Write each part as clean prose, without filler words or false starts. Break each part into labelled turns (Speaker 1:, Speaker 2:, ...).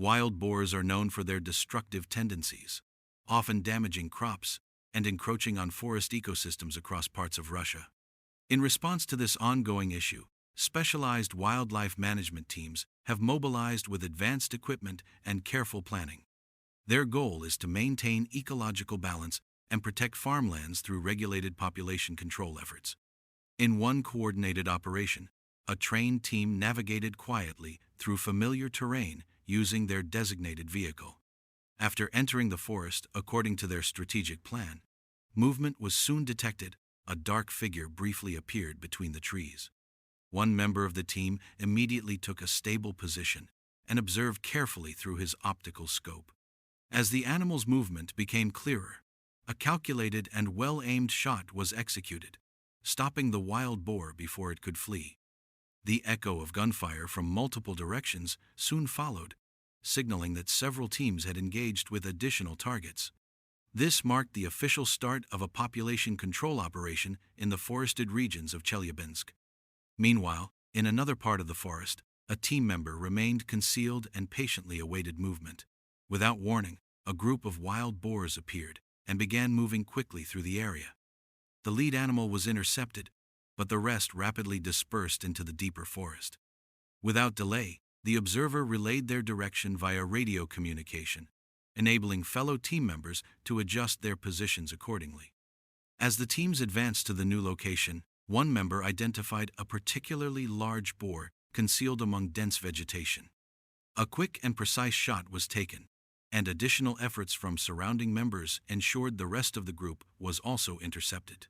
Speaker 1: Wild boars are known for their destructive tendencies, often damaging crops and encroaching on forest ecosystems across parts of Russia. In response to this ongoing issue, specialized wildlife management teams have mobilized with advanced equipment and careful planning. Their goal is to maintain ecological balance and protect farmlands through regulated population control efforts. In one coordinated operation, a trained team navigated quietly through familiar terrain using their designated vehicle. After entering the forest according to their strategic plan, movement was soon detected. A dark figure briefly appeared between the trees. One member of the team immediately took a stable position and observed carefully through his optical scope. As the animal's movement became clearer, a calculated and well-aimed shot was executed, stopping the wild boar before it could flee. The echo of gunfire from multiple directions soon followed, signaling that several teams had engaged with additional targets. This marked the official start of a population control operation in the forested regions of Chelyabinsk. Meanwhile, in another part of the forest, a team member remained concealed and patiently awaited movement. Without warning, a group of wild boars appeared and began moving quickly through the area. The lead animal was intercepted, but the rest rapidly dispersed into the deeper forest. Without delay, the observer relayed their direction via radio communication, enabling fellow team members to adjust their positions accordingly. As the teams advanced to the new location, one member identified a particularly large boar concealed among dense vegetation. A quick and precise shot was taken, and additional efforts from surrounding members ensured the rest of the group was also intercepted.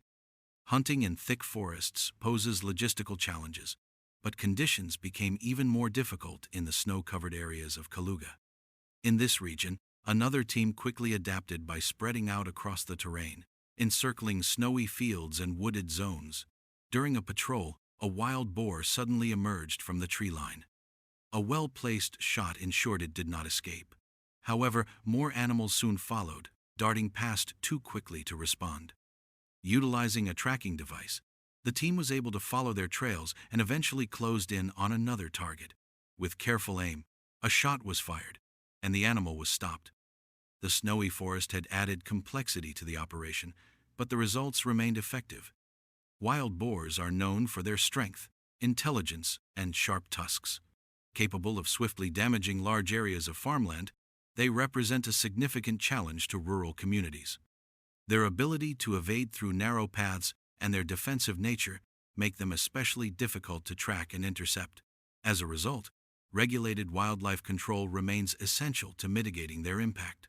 Speaker 1: Hunting in thick forests poses logistical challenges, but conditions became even more difficult in the snow-covered areas of Kaluga. In this region, another team quickly adapted by spreading out across the terrain, encircling snowy fields and wooded zones. During a patrol, a wild boar suddenly emerged from the tree line. A well-placed shot ensured it did not escape. However, more animals soon followed, darting past too quickly to respond. Utilizing a tracking device, the team was able to follow their trails and eventually closed in on another target. With careful aim, a shot was fired, and the animal was stopped. The snowy forest had added complexity to the operation, but the results remained effective. Wild boars are known for their strength, intelligence, and sharp tusks. Capable of swiftly damaging large areas of farmland, they represent a significant challenge to rural communities. Their ability to evade through narrow paths and their defensive nature make them especially difficult to track and intercept. As a result, regulated wildlife control remains essential to mitigating their impact.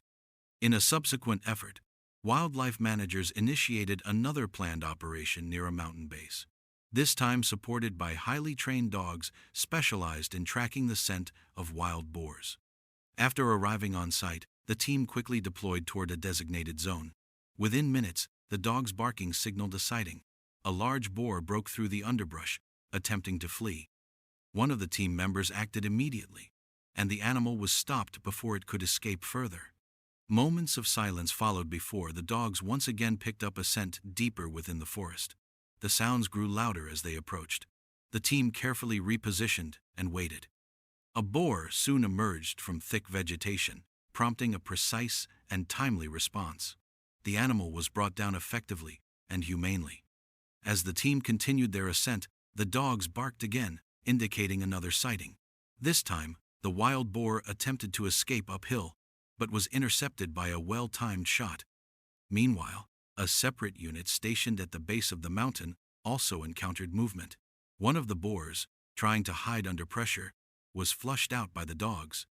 Speaker 1: In a subsequent effort, wildlife managers initiated another planned operation near a mountain base, this time supported by highly trained dogs specialized in tracking the scent of wild boars. After arriving on site, the team quickly deployed toward a designated zone. Within minutes, the dog's barking signaled a sighting. A large boar broke through the underbrush, attempting to flee. One of the team members acted immediately, and the animal was stopped before it could escape further. Moments of silence followed before the dogs once again picked up a scent deeper within the forest. The sounds grew louder as they approached. The team carefully repositioned and waited. A boar soon emerged from thick vegetation, prompting a precise and timely response. The animal was brought down effectively and humanely. As the team continued their ascent, the dogs barked again, indicating another sighting. This time, the wild boar attempted to escape uphill, but was intercepted by a well-timed shot. Meanwhile, a separate unit stationed at the base of the mountain also encountered movement. One of the boars, trying to hide under pressure, was flushed out by the dogs.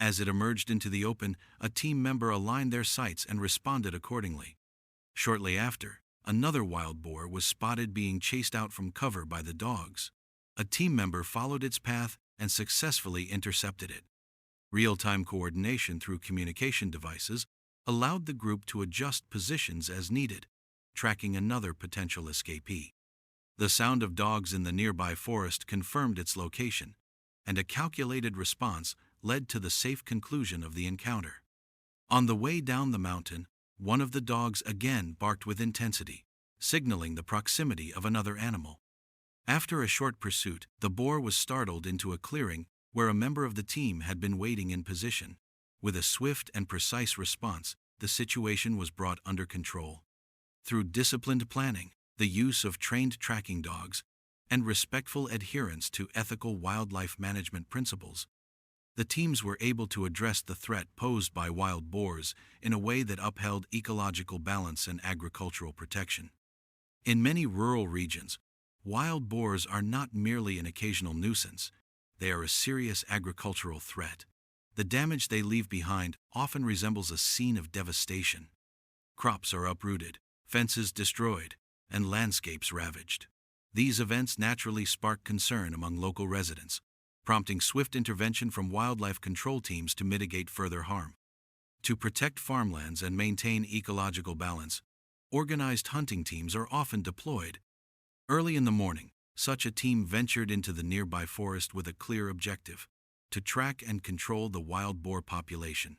Speaker 1: As it emerged into the open, a team member aligned their sights and responded accordingly. Shortly after, another wild boar was spotted being chased out from cover by the dogs. A team member followed its path and successfully intercepted it. Real-time coordination through communication devices allowed the group to adjust positions as needed, tracking another potential escapee. The sound of dogs in the nearby forest confirmed its location, and a calculated response led to the safe conclusion of the encounter. On the way down the mountain, one of the dogs again barked with intensity, signaling the proximity of another animal. After a short pursuit, the boar was startled into a clearing where a member of the team had been waiting in position. With a swift and precise response, the situation was brought under control. Through disciplined planning, the use of trained tracking dogs, and respectful adherence to ethical wildlife management principles, the teams were able to address the threat posed by wild boars in a way that upheld ecological balance and agricultural protection. In many rural regions, wild boars are not merely an occasional nuisance, they are a serious agricultural threat. The damage they leave behind often resembles a scene of devastation. Crops are uprooted, fences destroyed, and landscapes ravaged. These events naturally spark concern among local residents, prompting swift intervention from wildlife control teams to mitigate further harm. To protect farmlands and maintain ecological balance, organized hunting teams are often deployed. Early in the morning, such a team ventured into the nearby forest with a clear objective: to track and control the wild boar population.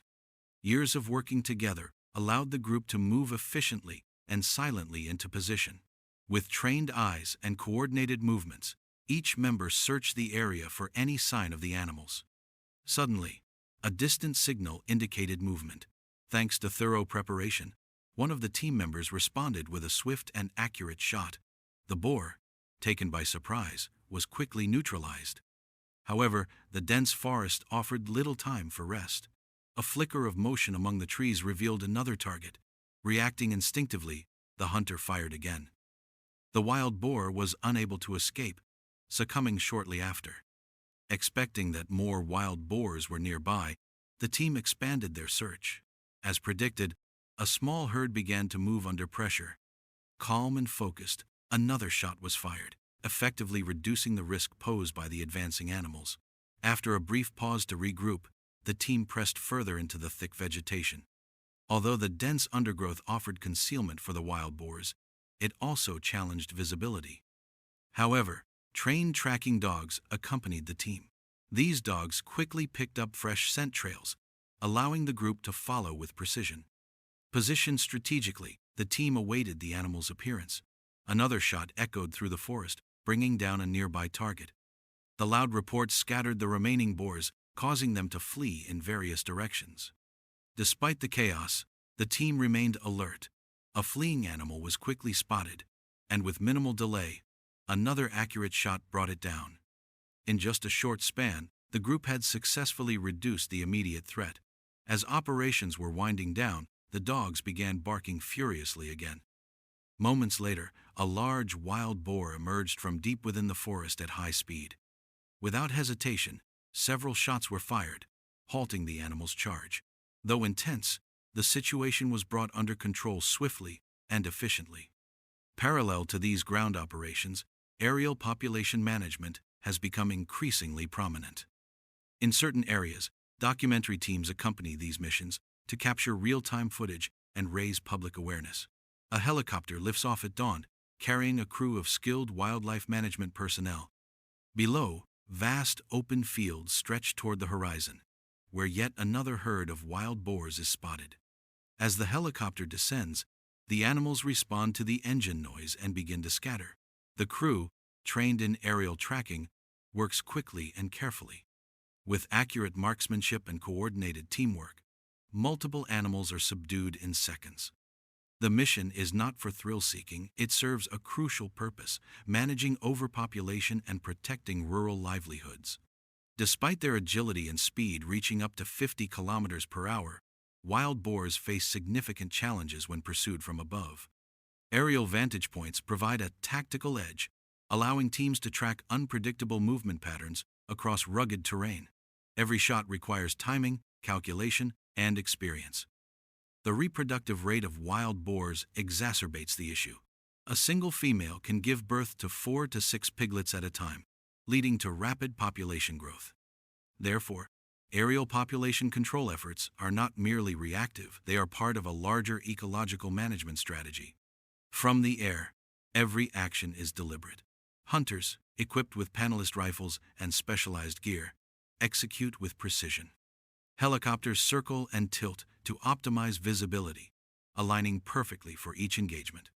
Speaker 1: Years of working together allowed the group to move efficiently and silently into position. With trained eyes and coordinated movements, each member searched the area for any sign of the animals. Suddenly, a distant signal indicated movement. Thanks to thorough preparation, one of the team members responded with a swift and accurate shot. The boar, taken by surprise, was quickly neutralized. However, the dense forest offered little time for rest. A flicker of motion among the trees revealed another target. Reacting instinctively, the hunter fired again. The wild boar was unable to escape, succumbing shortly after. Expecting that more wild boars were nearby, the team expanded their search. As predicted, a small herd began to move under pressure. Calm and focused, another shot was fired, effectively reducing the risk posed by the advancing animals. After a brief pause to regroup, the team pressed further into the thick vegetation. Although the dense undergrowth offered concealment for the wild boars, it also challenged visibility. However, trained tracking dogs accompanied the team. These dogs quickly picked up fresh scent trails, allowing the group to follow with precision. Positioned strategically, the team awaited the animal's appearance. Another shot echoed through the forest, bringing down a nearby target. The loud report scattered the remaining boars, causing them to flee in various directions. Despite the chaos, the team remained alert. A fleeing animal was quickly spotted, and with minimal delay, another accurate shot brought it down. In just a short span, the group had successfully reduced the immediate threat. As operations were winding down, the dogs began barking furiously again. Moments later, a large wild boar emerged from deep within the forest at high speed. Without hesitation, several shots were fired, halting the animal's charge. Though intense, the situation was brought under control swiftly and efficiently. Parallel to these ground operations, aerial population management has become increasingly prominent. In certain areas, documentary teams accompany these missions to capture real-time footage and raise public awareness. A helicopter lifts off at dawn, carrying a crew of skilled wildlife management personnel. Below, vast open fields stretch toward the horizon, where yet another herd of wild boars is spotted. As the helicopter descends, the animals respond to the engine noise and begin to scatter. The crew, trained in aerial tracking, works quickly and carefully. With accurate marksmanship and coordinated teamwork, multiple animals are subdued in seconds. The mission is not for thrill-seeking, it serves a crucial purpose: managing overpopulation and protecting rural livelihoods. Despite their agility and speed reaching up to 50 kilometers per hour, wild boars face significant challenges when pursued from above. Aerial vantage points provide a tactical edge, allowing teams to track unpredictable movement patterns across rugged terrain. Every shot requires timing, calculation, and experience. The reproductive rate of wild boars exacerbates the issue. A single female can give birth to 4 to 6 piglets at a time, leading to rapid population growth. Therefore, aerial population control efforts are not merely reactive, they are part of a larger ecological management strategy. From the air, every action is deliberate. Hunters, equipped with panelist rifles and specialized gear, execute with precision. Helicopters circle and tilt to optimize visibility, aligning perfectly for each engagement.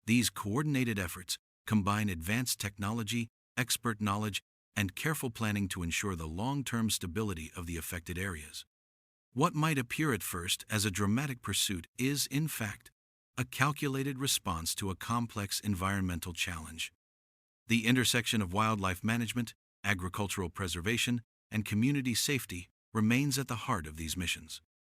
Speaker 1: These coordinated efforts combine advanced technology, expert knowledge, and careful planning to ensure the long-term stability of the affected areas. What might appear at first as a dramatic pursuit is, in fact, a calculated response to a complex environmental challenge. The intersection of wildlife management, agricultural preservation, and community safety remains at the heart of these missions.